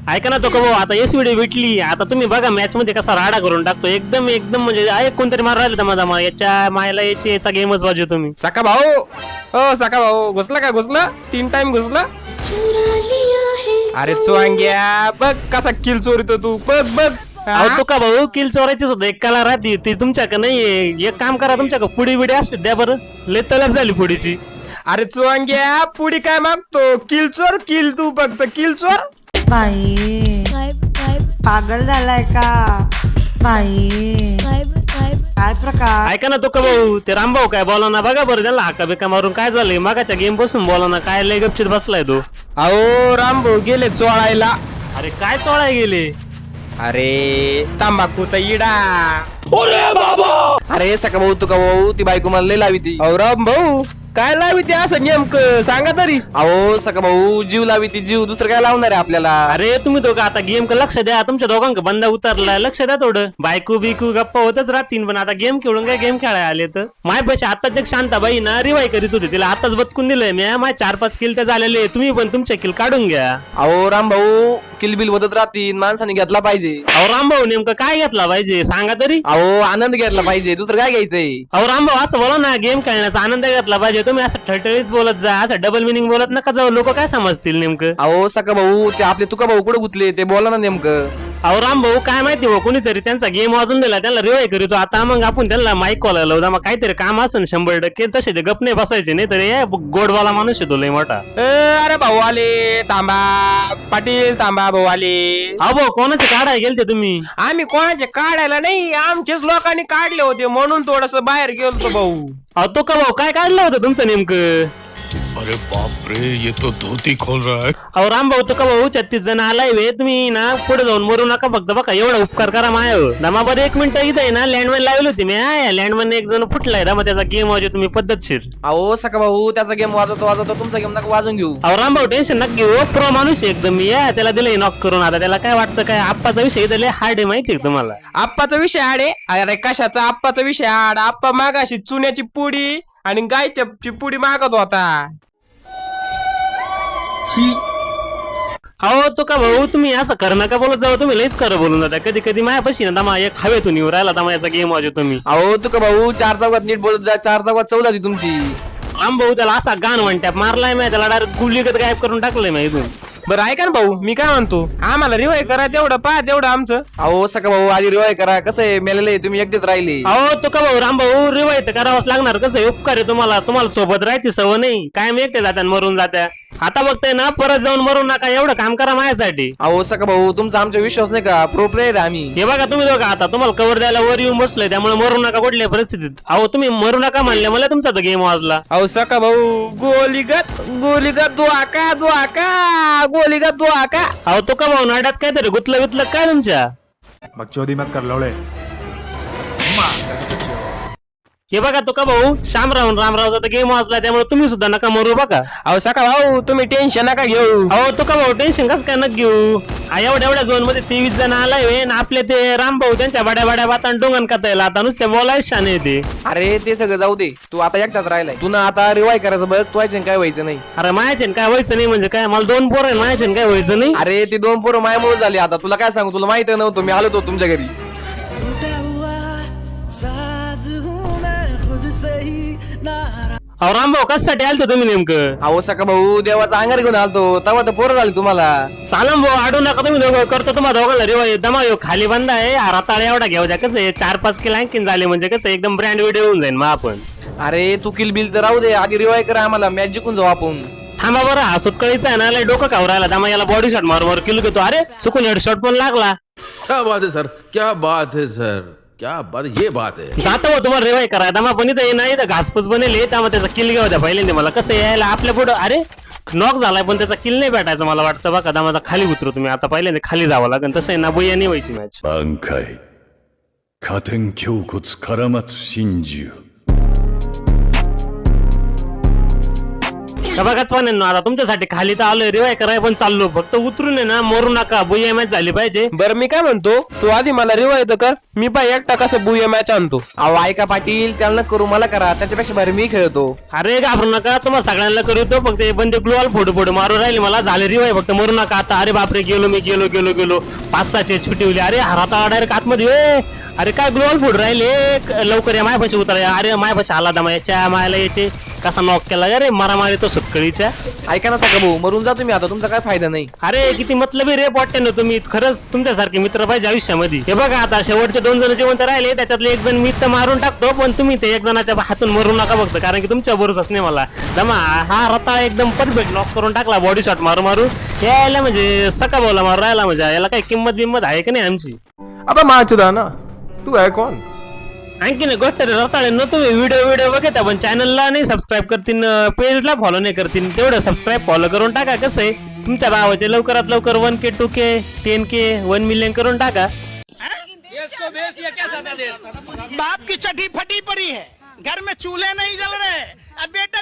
ऐका ना तो का भाऊ, आता एस व्हिडिओ भेटली. आता तुम्ही बघा मॅच मध्ये कसा राडा करून टाकतो. एकदम एकदम म्हणजे आहे कोणतरी मार राहिले दमा याच्या मायला याचा गेमच बाजू तुम्ही. सका भाऊ, हो सका भाऊ, घुसला का घुसला? 3 टाइम घुसला. अरे चोंग्या बघ कसा किल चोरीतो तू, बघ बघ. अहो तो का भाऊ, किल चोरायची सुद्धा एक कला राहते. ती तुमच्याकडे नाहीये. एक काम करा, तुमच्याकडे पुडी बिडी असते द्या बरं. लय तलब झाली पुडीची. अरे चोंग्या पुढे काय मागतो? किल चोर, किल तू फक्त किल चोर. बाई पागल झालाय का बाई? काय प्रकार? ऐका ना तो का भाऊ, ते रामभाऊ काय बोला ना बघा बरं, त्याला हाका बिका मारून काय झालंय मागाच्या गेम पासून बोला ना. काय लय गपचित बसलाय तो. अहो रामभाऊ गेले चोळायला. अरे काय चोळाय गेले? अरे तंबाखूचा इडा. अरे सका भाऊ तुका भाऊ ती बायको मला लय लावी ती. अहो रामभाऊ काय लावी ते असं नेमकं सांगा तरी. अहो सका भाऊ जीव लावी ती जीव, दुसरं काय लावणार आहे आपल्याला? अरे तुम्ही दोघं आता गेम का लक्ष द्या. तुमच्या दोघांक बंदा उतरलाय, लक्ष द्या थोडं. बायको बिकू गप्पा होतच राहतील, पण आता गेम खेळून काय गेम खेळायला आले तर माय पैसे आताच एक शांताबाई ना रिवाय करीत होते, तिला आताच बदकून दिलंय मी. माय 4-5 किल तर झालेले. तुम्ही पण तुमच्या किल काढून घ्या. अहो राम भाऊ किलबिल होतच राहतील, माणसाने घेतला पाहिजे. अहो रामभाऊ नेमकं काय घेतला पाहिजे सांगा तरी. अहो आनंद घेतला पाहिजे, दुसरं काय घ्यायचंय? अहो रामभाऊ असं बोला ना, गेम खेळण्याचा आनंद घेतला पाहिजे. तुम्ही असं ठळठळीत बोलत जा, असं डबल मिनिंग बोलत नका जाऊ. लोक काय समजतील नेमकं. अहो सका भाऊ ते आपले तुका भाऊ कुठे गुतले ते बोला ना नेमकं. अहो रामभाऊ काय माहिती हो, कोणीतरी त्यांचा गेम वाजून दिला, त्यांना रिवाय करीतो आता. मग आपण त्यांना माईक कॉल लावू, मग काहीतरी काम असेल 100%. तसे ते गप नाही बसायचे, नाही तर गोडवाला माणूस येतो लय मोठा. अरे भाऊ आले, थांबा पाटील, थांबा भाऊ आले. अहो भाऊ कोणाचे काढाय गेलते तुम्ही? आम्ही कोणाचे काढायला नाही, आमचेच लोकांनी काढले होते म्हणून थोडस बाहेर गेलो भाऊ. अहो तो का भाऊ काय काढलं होतं तुमचं नेमकं? अरे बाप रे, ये तो धोती खोल रहा है. अहो रामभाऊ तो का भाऊ 36 जण आलाय वे. तुम्ही ना पुढे जाऊन मरू नका फक्त बघा, एवढा उपकार करा माय. दमाबर 1 मिनिट इथे आहे ना लँडमॅन लावली होती मी. लँडमॅन एक जण फुटलाय मग त्याचा गेम वाजव तुम्ही पद्धतशीर. अहो सका भाऊ त्याचा गेम वाजवतो वाजवतो तुमचा गेम नका वाजून घेऊ. अहो रामभाऊ टेन्शन नका घेऊ, प्रो माणूस आहे एकदम. या त्याला दिलंय नॉक करून. आता त्याला काय वाटतं काय आप्पाचा विषय दिले हार्ड आहे माहिती आहे तुम्हाला. आप्पाचा विषय आडे. अरे कशाचा आप्पाचा विषय आड? आप्पा मागाशी चुन्याची पुडी आणि गायच्या पुडी मागत होता. अहो तो का भाऊ तुम्ही असं कर नका बोलत जाऊ. तुम्ही लईच खरं बोलून जाता. कधी कधी मायापाशी ना दमा एक हवेतून येऊ राहिला दमा याचा गेम वाजव तुम्ही. अहो तुका भाऊ 4 चौकात नीट बोलत जा, 4 चौकात चौदा ती तुमची. रामभाऊ त्याला असा गाण म्हणत्या मारलाय मी, त्याला डायरेक्ट गुलीगत गायब करून टाकलंय मी इथून. बरं ऐका ना भाऊ, मी काय म्हणतो, आम्हाला रिवाय करा तेवढं पहा तेवढं आमचं. अहो सका भाऊ आधी रिवाय करा, कसं आहे मेलेले तुम्ही एकटेच राहिले. अहो तो का भाऊ रामभाऊ रिवाय तर करावंच लागणार. कसं आहे, उपकार आहे तुम्हाला. तुम्हाला सोबत राहायची सवय नाही, कायम एकटे जात्या मरून जात्या. आता बघताय ना, परत जाऊन मरून नका. एवढं काम करा माझ्यासाठी. अहो सका भाऊ तुमचा आमचा विश्वास नाही का? प्रो प्लेयर आम्ही. हे बघा तुम्ही दोघं आता तुम्हाला कवर द्यायला वर येऊन बसलोय, त्यामुळे मरू नका कुठल्या परिस्थितीत. अहो तुम्ही मरू नका म्हणले, मला तुमचा तो गेम वाजला. अहो सका भाऊ गोलीगत गोलीगत दुआका दुआका गोलीगत दुआका. अहो तो का भाऊ नाड्यात काहीतरी गुतलं बितलं काय तुमच्या? बकचोदी मत कर लवड़े. हे बघा तो का भाऊ रामरावचा तर गेम वाजला, त्यामुळे तुम्ही सुद्धा नका मरू बघा. अहो सका भाऊ तुम्ही टेन्शन नका घेऊ. अहो तो का भाऊ टेन्शन कसं काय नका घेऊ. एवढ्या झोन मध्ये 23 जण आलाय ना आपले. ते रामभाऊ त्यांच्या बड्या बाता डोंगण कथायला आता नुसते बोलायला शाने येते. अरे ते सगळं जाऊ दे, तू आता एकटाच राहिलाय. तू ना आता रिवाय करायचं बघ, तू काय व्हायचं नाही. अरे मायाचेन काय व्हायचं नाही म्हणजे काय? मला 2 पोरं आहे, मायाचेन काय व्हायचं नाही. अरे ती 2 पोरं मायामुळे झाली. आता तुला काय सांगू, तुला माहिती नव्हतं मी आलो होतो तुमच्या घरी. अहो रामभाऊ कशासाठी आलतो तुम्ही नेमकं? अहो सका भाऊ देवाचा अंगार घेऊन आलतो, तेव्हा तर पोरं झाली तुम्हाला. सालम भाऊ आडू नका तुम्ही दोघं. करतो तुम्हाला दोघांना रिवाय. दमा येऊ खाली बंद आहे. हाताळा एवढा घेऊ द्या. कसं आहे 4-5 किलो आणखीन झाले म्हणजे कसं एकदम ब्रँड व्हिडिओ होऊन जाईल मग आपण. अरे तू किल बिलचं राहू दे, आधी रिवाय करा, आम्हाला मॅच जिंकून जाऊ आपण. थांबा बरं, हा सुटकळीचा आहे ना लय डोकं खाऊ राहिला. दमा याला बॉडी शॉट मार किलो घेतो. अरे चुकून हेडशॉट पण लागला. क्या बात है सर, क्या बात है सर, क्या बात, ये बात है. जातो हो तुम्हाला रिवाय करा. दमा पण इथं नाही तर घासपूस बनेल. त्यामुळे त्याचा किल घेऊ द्या पहिल्यांदा मला. कसं यायला आपल्या पुढं अरे नॉक झालाय पण त्याचा किल नाही भेटायचा मला वाटतं. बघा दमाचा खाली उतरू तुम्ही आता. पहिल्यांदा खाली जावं लागेल. तसं आहे ना बुया नाही व्हायची मॅच. 挽回加点胸骨絡松真珠。बघाच पण आता तुमच्यासाठी खाली तर आलोय रिवाय करायला पण चाललो फक्त उतरून आहे ना मरू नका बुया मॅच झाली पाहिजे. बरं मी काय म्हणतो तू आधी मला रिवायत कर मी पाय एकटा कसं बुया मॅच आणतो. अहो ऐका पाटील त्याला करू मला करा त्याच्यापेक्षा भारी मी खेळतो. अरे घाबरू नका तुम्हाला सगळ्यांना करूतो फक्त हे बंदे ग्लोअल फोटो फोटो मारू राहिले मला झाले रिवाय फक्त मरू नका आता. अरे बापरे गेलो मी गेलो 5-6 HP ठेवली. अरे हराता डायरेक्ट आतमध्ये. अरे काय ग्लोअल फोटो राहिले लवकर या मायपाशी उतरा. अरे मायपाशी आला दमा याच्या मायला याचे कसा नॉक केला अरे मारामारी तो सुटकळीच्या. ऐका ना सका भाऊ मरून जा तुम्ही आता तुमचा काय फायदा नाही. अरे किती मतलबी रे पोट्टे ना तुम्ही खरंच तुमच्यासारखे मित्र पाहिजे आयुष्यामध्ये. हे बघा आता शेवटचे 2 जण जिवंत राहिले त्याच्यातले 1 जण मी तर मारून टाकतो पण तुम्ही ते 1 जणाच्या हातून मरू नका फक्त कारण की तुमच्या भरोसाच नाही मला. दमा हा रताळ एकदम परफेक्ट नॉक करून टाकला बॉडी शॉट मारू यायला म्हणजे सका भाऊला मारू राहिला म्हणजे याला काही किंमत बिंमत आहे की नाही आमची. अबे माचुदा ना तू आहे कोण. आणखी नाही गोष्ट रताळे न तुम्ही व्हिडिओ बघता पण चॅनलला नाही सबस्क्राईब करतील पेजला फॉलो नाही करतील तेवढं सबस्क्राईब फॉलो करून टाका. कसं आहे तुमच्या भावाचे लवकरात लवकर 1K 2K 10K 1 मिलियन करून टाका. बाप की चटी फटी पड़ी है घर में चूल्हे नहीं जल रहे अब बेटा